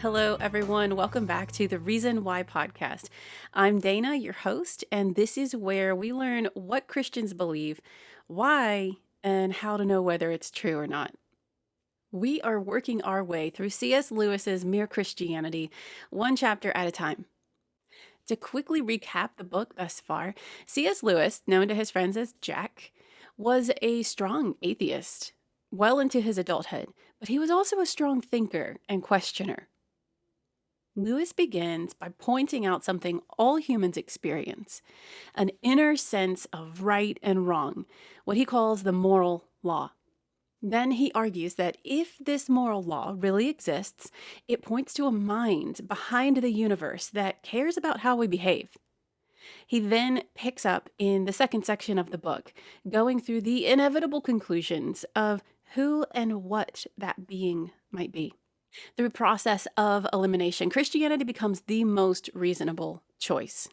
Hello, everyone. Welcome back to the Reason Why podcast. I'm Dana, your host, and this is where we learn what Christians believe, why, and how to know whether it's true or not. We are working our way through C.S. Lewis's Mere Christianity, one chapter at a time. To quickly recap the book thus far, C.S. Lewis, known to his friends as Jack, was a strong atheist well into his adulthood, but he was also a strong thinker and questioner. Lewis begins by pointing out something all humans experience, an inner sense of right and wrong, what he calls the moral law. Then he argues that if this moral law really exists, it points to a mind behind the universe that cares about how we behave. He then picks up in the second section of the book, going through the inevitable conclusions of who and what that being might be. Through process of elimination, Christianity becomes the most reasonable choice.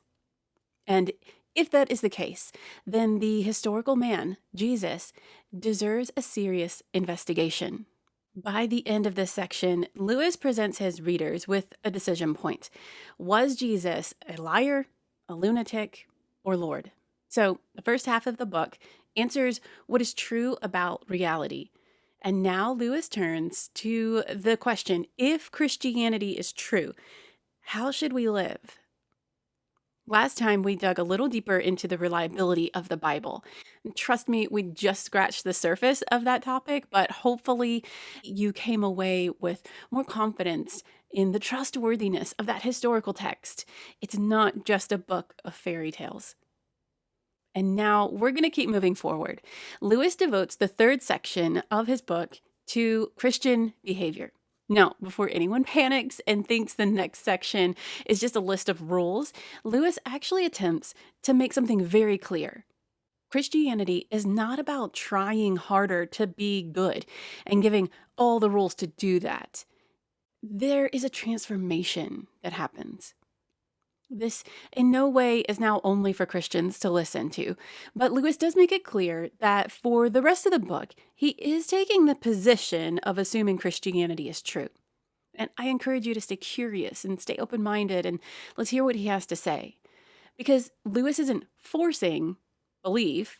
And if that is the case, then the historical man, Jesus, deserves a serious investigation. By the end of this section, Lewis presents his readers with a decision point. Was Jesus a liar, a lunatic, or Lord? So the first half of the book answers what is true about reality. And now Lewis turns to the question, if Christianity is true, how should we live? Last time we dug a little deeper into the reliability of the Bible. Trust me, we just scratched the surface of that topic, but hopefully you came away with more confidence in the trustworthiness of that historical text. It's not just a book of fairy tales. And now we're going to keep moving forward. Lewis devotes the third section of his book to Christian behavior. Now, before anyone panics and thinks the next section is just a list of rules, Lewis actually attempts to make something very clear. Christianity is not about trying harder to be good and giving all the rules to do that. There is a transformation that happens. This in no way is now only for Christians to listen to, but Lewis does make it clear that for the rest of the book, he is taking the position of assuming Christianity is true. And I encourage you to stay curious and stay open-minded, and let's hear what he has to say. Because Lewis isn't forcing belief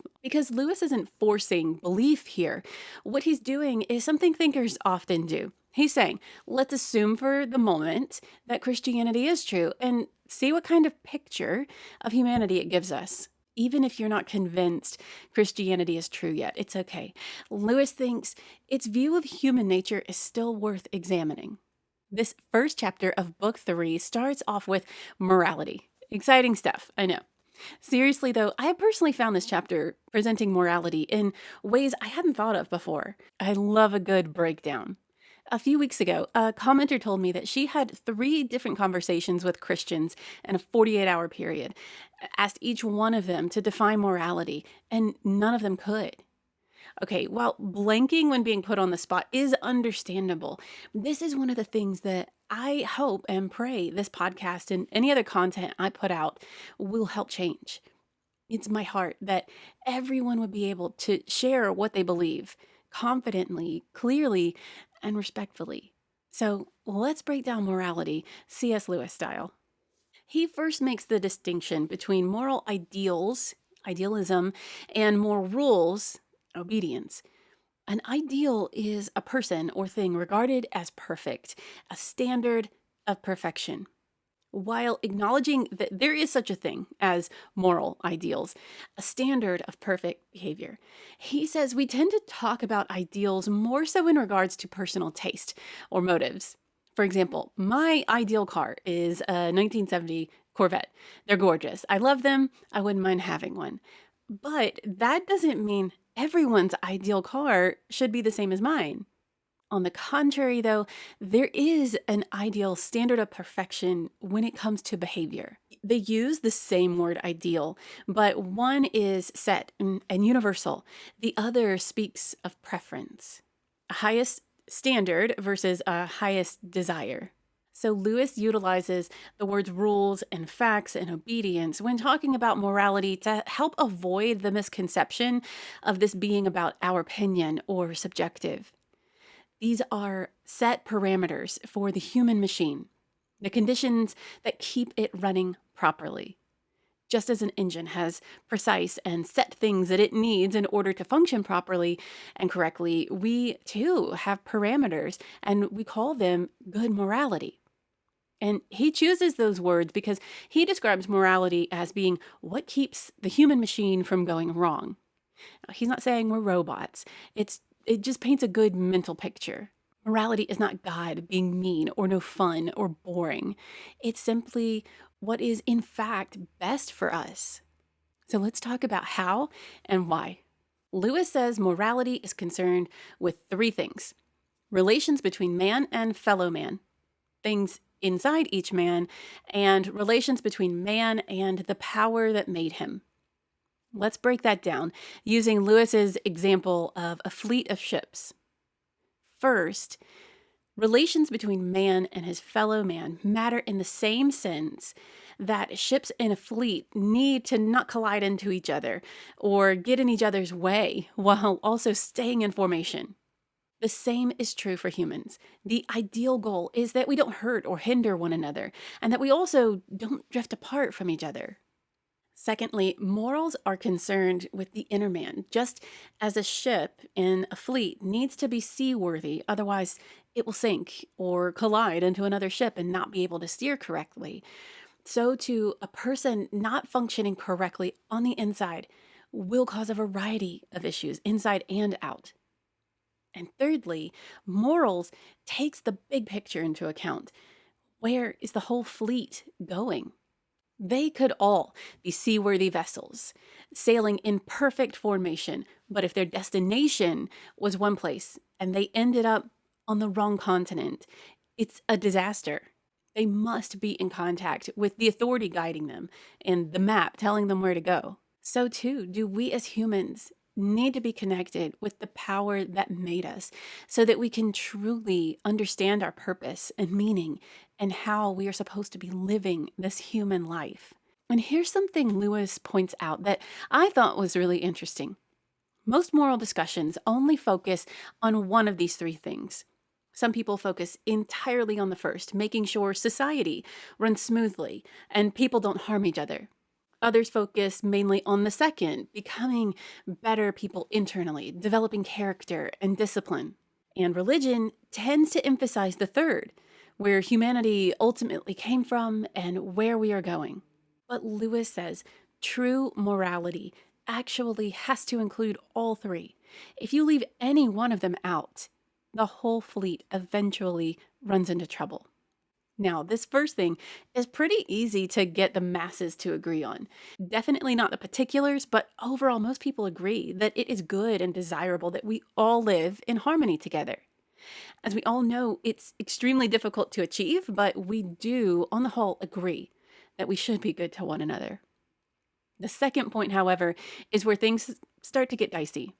here. What he's doing is something thinkers often do. He's saying, let's assume for the moment that Christianity is true and see what kind of picture of humanity it gives us. Even if you're not convinced Christianity is true yet, it's okay. Lewis thinks its view of human nature is still worth examining. This first chapter of book 3 starts off with morality. Exciting stuff, I know. Seriously, though, I have personally found this chapter presenting morality in ways I hadn't thought of before. I love a good breakdown. A few weeks ago, a commenter told me that she had 3 different conversations with Christians in a 48-hour period, asked each one of them to define morality, and none of them could. Okay, while blanking when being put on the spot is understandable, this is one of the things that I hope and pray this podcast and any other content I put out will help change. It's my heart that everyone would be able to share what they believe confidently, clearly, and respectfully. So let's break down morality, C.S. Lewis style. He first makes the distinction between moral ideals, idealism, and moral rules, obedience. An ideal is a person or thing regarded as perfect, a standard of perfection. While acknowledging that there is such a thing as moral ideals, a standard of perfect behavior, he says we tend to talk about ideals more so in regards to personal taste or motives. For example, my ideal car is a 1970 Corvette. They're gorgeous. I love them. I wouldn't mind having one. But that doesn't mean everyone's ideal car should be the same as mine. On the contrary, though, there is an ideal standard of perfection when it comes to behavior. They use the same word ideal, but one is set and universal. The other speaks of preference, a highest standard versus a highest desire. So Lewis utilizes the words rules and facts and obedience when talking about morality to help avoid the misconception of this being about our opinion or subjective. These are set parameters for the human machine, the conditions that keep it running properly. Just as an engine has precise and set things that it needs in order to function properly and correctly, we too have parameters, and we call them good morality. And he chooses those words because he describes morality as being what keeps the human machine from going wrong. Now, he's not saying we're robots. It just paints a good mental picture. Morality is not God being mean or no fun or boring. It's simply what is in fact best for us. So let's talk about how and why. Lewis says morality is concerned with three things: relations between man and fellow man, things inside each man, and relations between man and the power that made him. Let's break that down using Lewis's example of a fleet of ships. First, relations between man and his fellow man matter in the same sense that ships in a fleet need to not collide into each other or get in each other's way while also staying in formation. The same is true for humans. The ideal goal is that we don't hurt or hinder one another, and that we also don't drift apart from each other. Secondly, morals are concerned with the inner man, just as a ship in a fleet needs to be seaworthy, otherwise it will sink or collide into another ship and not be able to steer correctly. So too, a person not functioning correctly on the inside will cause a variety of issues inside and out. And thirdly, morals takes the big picture into account. Where is the whole fleet going? They could all be seaworthy vessels, sailing in perfect formation, but if their destination was one place and they ended up on the wrong continent, it's a disaster. They must be in contact with the authority guiding them and the map telling them where to go. So too do we as humans need to be connected with the power that made us so that we can truly understand our purpose and meaning and how we are supposed to be living this human life. And here's something Lewis points out that I thought was really interesting. Most moral discussions only focus on one of these three things. Some people focus entirely on the first, making sure society runs smoothly and people don't harm each other. Others focus mainly on the second, becoming better people internally, developing character and discipline. And religion tends to emphasize the third, where humanity ultimately came from and where we are going. But Lewis says true morality actually has to include all three. If you leave any one of them out, the whole fleet eventually runs into trouble. Now, this first thing is pretty easy to get the masses to agree on. Definitely not the particulars, but overall, most people agree that it is good and desirable that we all live in harmony together. As we all know, it's extremely difficult to achieve, but we do, on the whole, agree that we should be good to one another. The second point, however, is where things start to get dicey.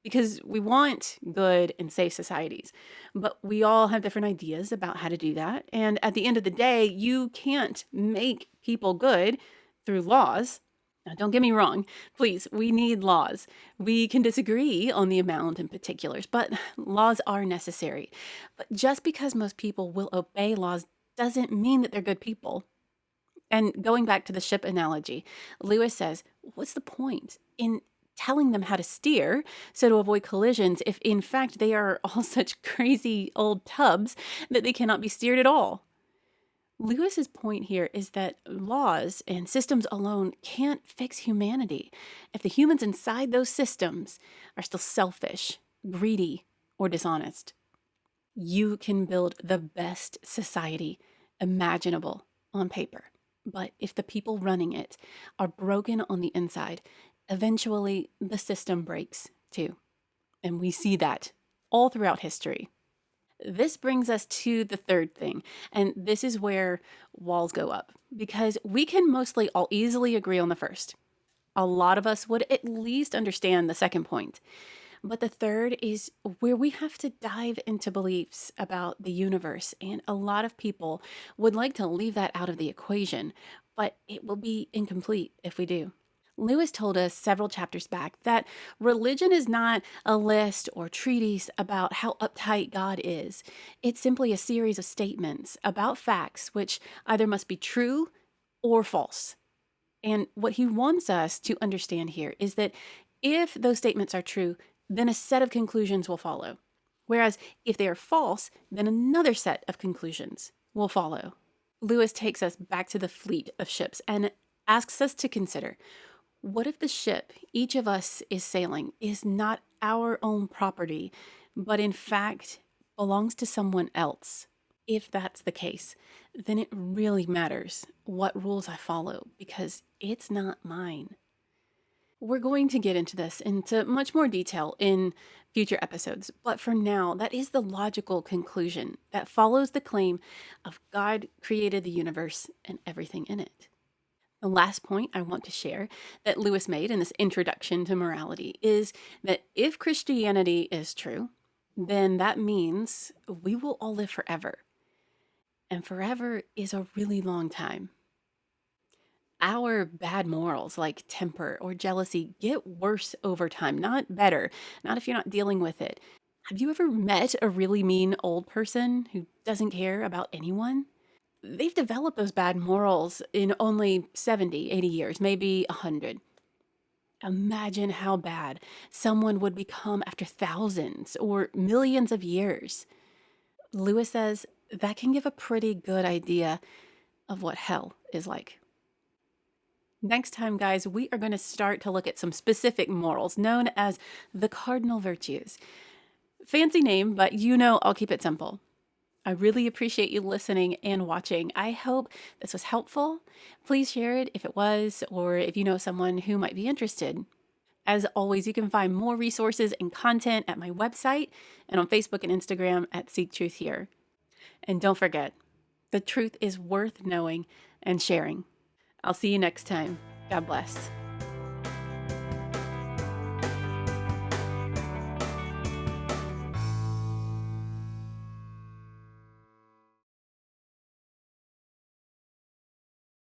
Because we want good and safe societies, but we all have different ideas about how to do that. And at the end of the day, you can't make people good through laws. Now, don't get me wrong. Please, we need laws. We can disagree on the amount and particulars, but laws are necessary. But just because most people will obey laws doesn't mean that they're good people. And going back to the ship analogy, Lewis says, what's the point in telling them how to steer so to avoid collisions if in fact they are all such crazy old tubs that they cannot be steered at all? Lewis's point here is that laws and systems alone can't fix humanity if the humans inside those systems are still selfish, greedy, or dishonest. You can build the best society imaginable on paper, but if the people running it are broken on the inside, eventually the system breaks too. And we see that all throughout history. This brings us to the third thing, and this is where walls go up, because we can mostly all easily agree on the first. A lot of us would at least understand the second point. But the third is where we have to dive into beliefs about the universe, and a lot of people would like to leave that out of the equation, but it will be incomplete if we do. Lewis told us several chapters back that religion is not a list or treatise about how uptight God is. It's simply a series of statements about facts which either must be true or false. And what he wants us to understand here is that if those statements are true, then a set of conclusions will follow. Whereas if they are false, then another set of conclusions will follow. Lewis takes us back to the fleet of ships and asks us to consider, what if the ship each of us is sailing is not our own property, but in fact belongs to someone else? If that's the case, then it really matters what rules I follow because it's not mine. We're going to get into this into much more detail in future episodes, but for now, that is the logical conclusion that follows the claim of God created the universe and everything in it. The last point I want to share that Lewis made in this introduction to morality is that if Christianity is true, then that means we will all live forever. And forever is a really long time. Our bad morals like temper or jealousy get worse over time, not better, not if you're not dealing with it. Have you ever met a really mean old person who doesn't care about anyone? They've developed those bad morals in only 70, 80 years, maybe 100. Imagine how bad someone would become after thousands or millions of years. Lewis says that can give a pretty good idea of what hell is like. Next time, guys, we are going to start to look at some specific morals known as the cardinal virtues. Fancy name, but I'll keep it simple. I really appreciate you listening and watching. I hope this was helpful. Please share it if it was, or if you know someone who might be interested. As always, you can find more resources and content at my website and on Facebook and Instagram at Seek Truth Here. And don't forget, the truth is worth knowing and sharing. I'll see you next time. God bless.